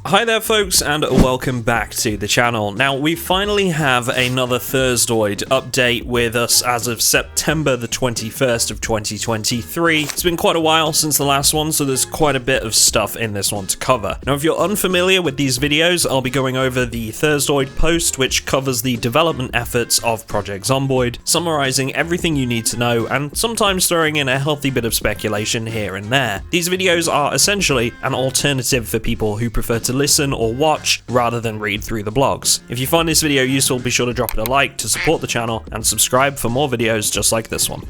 Hi there folks, and welcome back to the channel. Now, we finally have another Zomboid update with us as of September the 21st of 2023. It's been quite a while since the last one, so there's quite a bit of stuff in this one to cover. Now, if you're unfamiliar with these videos, I'll be going over the Zomboid post, which covers the development efforts of Project Zomboid, summarizing everything you need to know, and sometimes throwing in a healthy bit of speculation here and there. These videos are essentially an alternative for people who prefer to listen or watch rather than read through the blogs. If you find this video useful, be sure to drop it a like to support the channel and subscribe for more videos just like this one.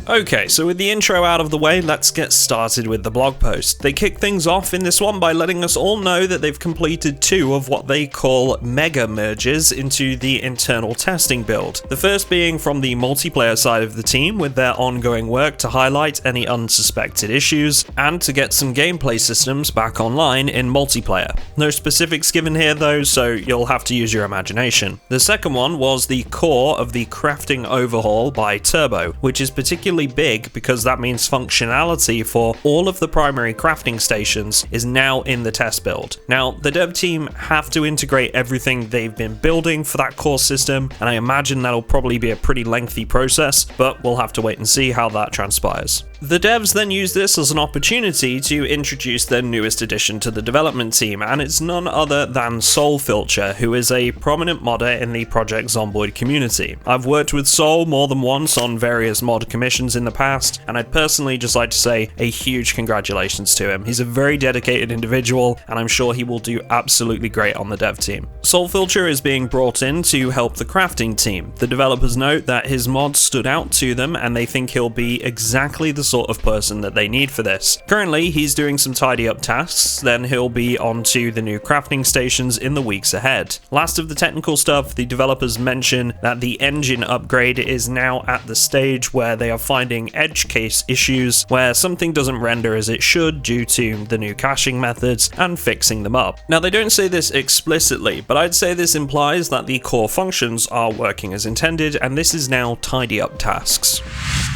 Okay, so with the intro out of the way, let's get started with the blog post. They kick things off in this one by letting us all know that they've completed 2 of what they call mega merges into the internal testing build. The first being from the multiplayer side of the team, with their ongoing work to highlight any unsuspected issues and to get some gameplay systems back online in multiplayer. No specifics given here though, so you'll have to use your imagination. The second one was the core of the crafting overhaul by Turbo, which is particularly big because that means functionality for all of the primary crafting stations is now in the test build. Now, the dev team have to integrate everything they've been building for that core system, and I imagine that'll probably be a pretty lengthy process, but we'll have to wait and see how that transpires. The devs then use this as an opportunity to introduce their newest addition to the development team, and it's none other than Soulfilcher, who is a prominent modder in the Project Zomboid community. I've worked with Soul more than once on various mod commissions in the past, and I'd personally just like to say a huge congratulations to him. He's a very dedicated individual, and I'm sure he will do absolutely great on the dev team. Soulfilcher is being brought in to help the crafting team. The developers note that his mod stood out to them, and they think he'll be exactly the sort of person that they need for this. Currently, he's doing some tidy up tasks, then he'll be on to the new crafting stations in the weeks ahead. Last of the technical stuff, the developers mention that the engine upgrade is now at the stage where they are finding edge case issues where something doesn't render as it should due to the new caching methods and fixing them up. Now, they don't say this explicitly, but I'd say this implies that the core functions are working as intended, and this is now tidy up tasks.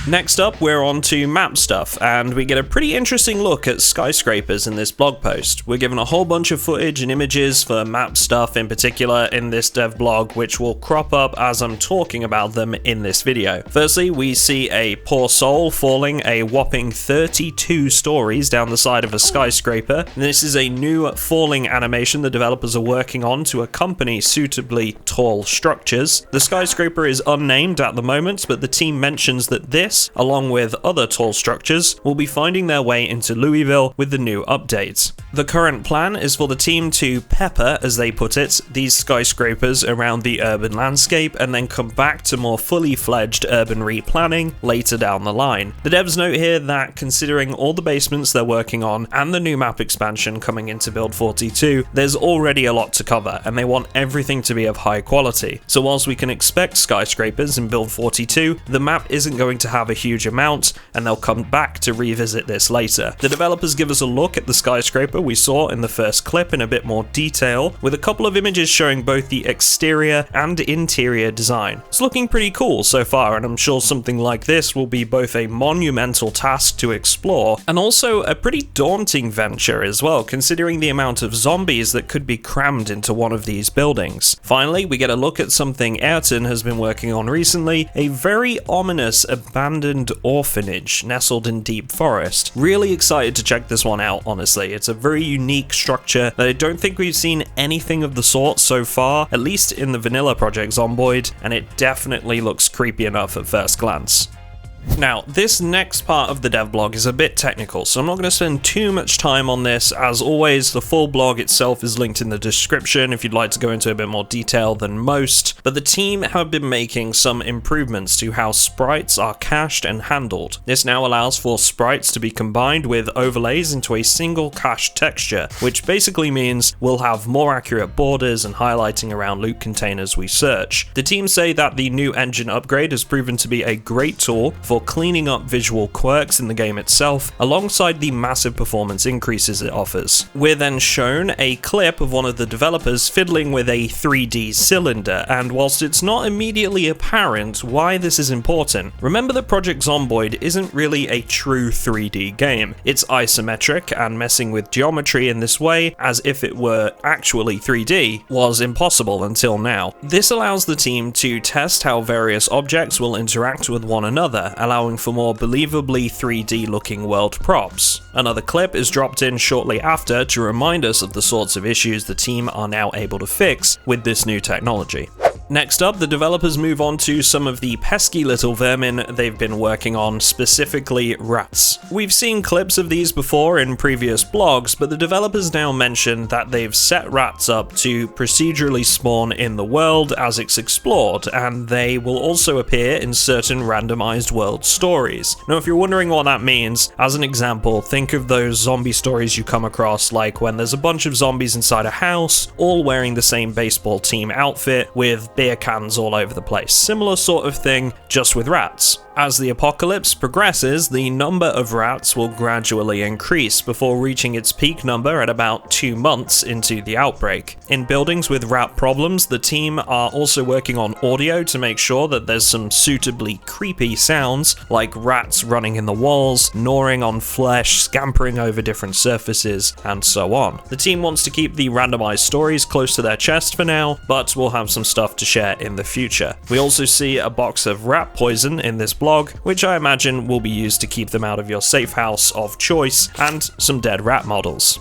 Next up, we're on to map stuff, and we get a pretty interesting look at skyscrapers in this blog post. We're given a whole bunch of footage and images for map stuff in particular in this dev blog, which will crop up as I'm talking about them in this video. Firstly, we see a poor soul falling a whopping 32 stories down the side of a skyscraper. This is a new falling animation the developers are working on to accompany suitably tall structures. The skyscraper is unnamed at the moment, but the team mentions that this, along with other tall structures, will be finding their way into Louisville with the new updates. The current plan is for the team to pepper, as they put it, these skyscrapers around the urban landscape and then come back to more fully fledged urban replanning later down the line. The devs note here that considering all the basements they're working on and the new map expansion coming into build 42, there's already a lot to cover and they want everything to be of high quality. So whilst we can expect skyscrapers in build 42, the map isn't going to have a huge amount, and they'll come back to revisit this later. The developers give us a look at the skyscraper we saw in the first clip in a bit more detail, with a couple of images showing both the exterior and interior design. It's looking pretty cool so far, and I'm sure something like this will be both a monumental task to explore and also a pretty daunting venture as well, considering the amount of zombies that could be crammed into one of these buildings. Finally, we get a look at something Ayrton has been working on recently, a very ominous abandoned orphanage nestled in deep forest. Really excited to check this one out, honestly. It's a very unique structure that I don't think we've seen anything of the sort so far, at least in the vanilla Project Zomboid, and it definitely looks creepy enough at first glance. Now, this next part of the dev blog is a bit technical, so I'm not going to spend too much time on this. As always, the full blog itself is linked in the description if you'd like to go into a bit more detail than most, but the team have been making some improvements to how sprites are cached and handled. This now allows for sprites to be combined with overlays into a single cached texture, which basically means we'll have more accurate borders and highlighting around loot containers we search. The team say that the new engine upgrade has proven to be a great tool for for cleaning up visual quirks in the game itself, alongside the massive performance increases it offers. We're then shown a clip of one of the developers fiddling with a 3D cylinder, and whilst it's not immediately apparent why this is important, remember that Project Zomboid isn't really a true 3D game. It's isometric, and messing with geometry in this way, as if it were actually 3D, was impossible until now. This allows the team to test how various objects will interact with one another, allowing for more believably 3D looking world props. Another clip is dropped in shortly after to remind us of the sorts of issues the team are now able to fix with this new technology. Next up, the developers move on to some of the pesky little vermin they've been working on, specifically rats. We've seen clips of these before in previous blogs, but the developers now mention that they've set rats up to procedurally spawn in the world as it's explored, and they will also appear in certain randomized world stories. Now, if you're wondering what that means, as an example, think of those zombie stories you come across, like when there's a bunch of zombies inside a house, all wearing the same baseball team outfit with beer cans all over the place. Similar sort of thing, just with rats. As the apocalypse progresses, the number of rats will gradually increase before reaching its peak number at about 2 months into the outbreak. In buildings with rat problems, the team are also working on audio to make sure that there's some suitably creepy sounds, like rats running in the walls, gnawing on flesh, scampering over different surfaces, and so on. The team wants to keep the randomized stories close to their chest for now, but we'll have some stuff to share in the future. We also see a box of rat poison in this blog, which I imagine will be used to keep them out of your safe house of choice, and some dead rat models.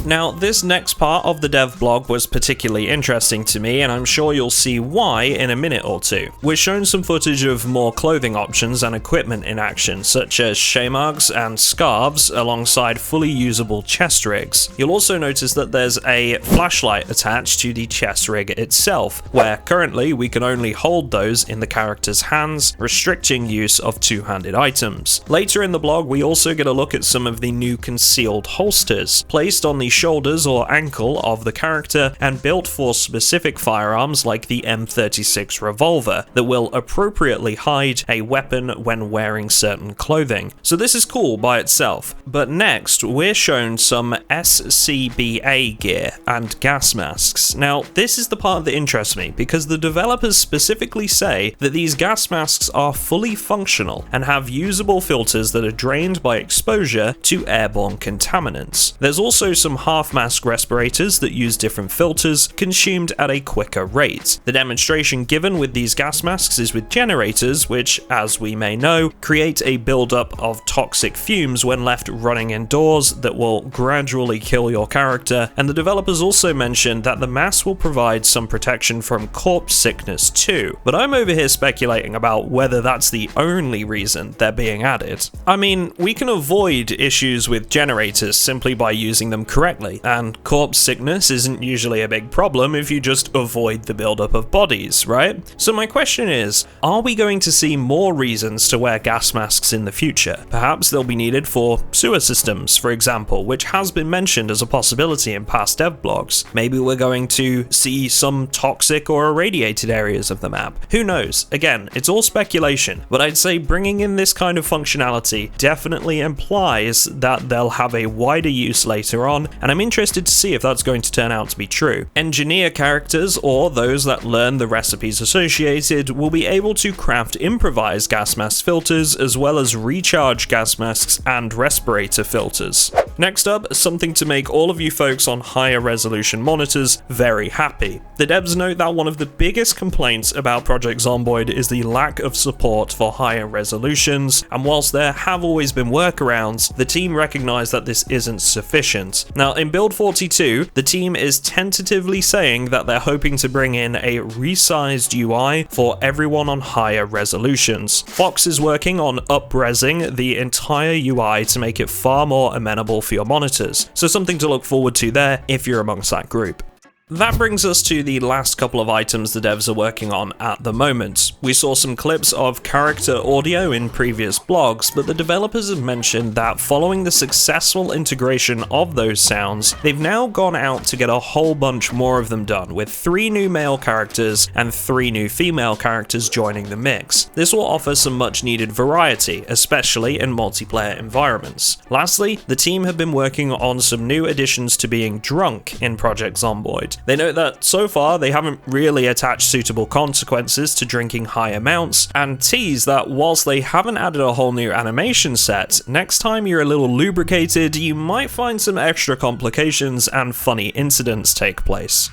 Now, this next part of the dev blog was particularly interesting to me, and I'm sure you'll see why in a minute or two. We're shown some footage of more clothing options and equipment in action, such as shemags and scarves, alongside fully usable chest rigs. You'll also notice that there's a flashlight attached to the chest rig itself, where currently we can only hold those in the character's hands, restricting use of two-handed items. Later in the blog, we also get a look at some of the new concealed holsters, placed on the shoulders or ankle of the character and built for specific firearms like the M36 revolver that will appropriately hide a weapon when wearing certain clothing. So this is cool by itself. But next, we're shown some SCBA gear and gas masks. Now, this is the part that interests me, because the developers specifically say that these gas masks are fully functional and have usable filters that are drained by exposure to airborne contaminants. There's also some half-mask respirators that use different filters, consumed at a quicker rate. The demonstration given with these gas masks is with generators, which, as we may know, create a buildup of toxic fumes when left running indoors that will gradually kill your character, and the developers also mentioned that the mask will provide some protection from corpse sickness too. But I'm over here speculating about whether that's the only reason they're being added. I mean, we can avoid issues with generators simply by using them correctly, and corpse sickness isn't usually a big problem if you just avoid the buildup of bodies, right? So my question is, are we going to see more reasons to wear gas masks in the future? Perhaps they'll be needed for sewer systems, for example, which has been mentioned as a possibility in past dev blogs. Maybe we're going to see some toxic or irradiated areas of the map. Who knows? Again, it's all speculation, but I'd say bringing in this kind of functionality definitely implies that they'll have a wider use later on, and I'm interested to see if that's going to turn out to be true. Engineer characters, or those that learn the recipes associated, will be able to craft improvised gas mask filters as well as recharge gas masks and respirator filters. Next up, something to make all of you folks on higher resolution monitors very happy. The devs note that one of the biggest complaints about Project Zomboid is the lack of support for higher resolutions, and whilst there have always been workarounds, the team recognize that this isn't sufficient. Now, in Build 42, the team is tentatively saying that they're hoping to bring in a resized UI for everyone on higher resolutions. Fox is working on up-resing the entire UI to make it far more amenable for your monitors, so something to look forward to there if you're amongst that group. That brings us to the last couple of items the devs are working on at the moment. We saw some clips of character audio in previous blogs, but the developers have mentioned that following the successful integration of those sounds, they've now gone out to get a whole bunch more of them done, with 3 new male characters and 3 new female characters joining the mix. This will offer some much needed variety, especially in multiplayer environments. Lastly, the team have been working on some new additions to being drunk in Project Zomboid. They note that so far they haven't really attached suitable consequences to drinking high amounts, and tease that whilst they haven't added a whole new animation set, next time you're a little lubricated, you might find some extra complications and funny incidents take place.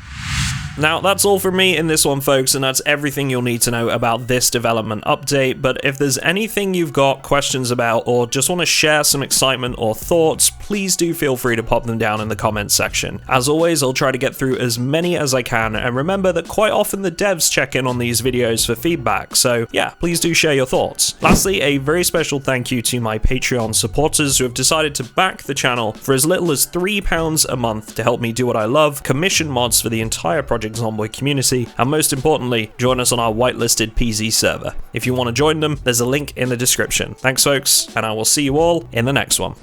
Now, that's all from me in this one, folks, and that's everything you'll need to know about this development update. But if there's anything you've got questions about or just want to share some excitement or thoughts, please do feel free to pop them down in the comments section. As always, I'll try to get through as many as I can, and remember that quite often the devs check in on these videos for feedback, so yeah, please do share your thoughts. Lastly, a very special thank you to my Patreon supporters who have decided to back the channel for as little as £3 a month to help me do what I love, commission mods for the entire Project Zomboid community, and most importantly, join us on our whitelisted PZ server. If you want to join them, there's a link in the description. Thanks folks, and I will see you all in the next one.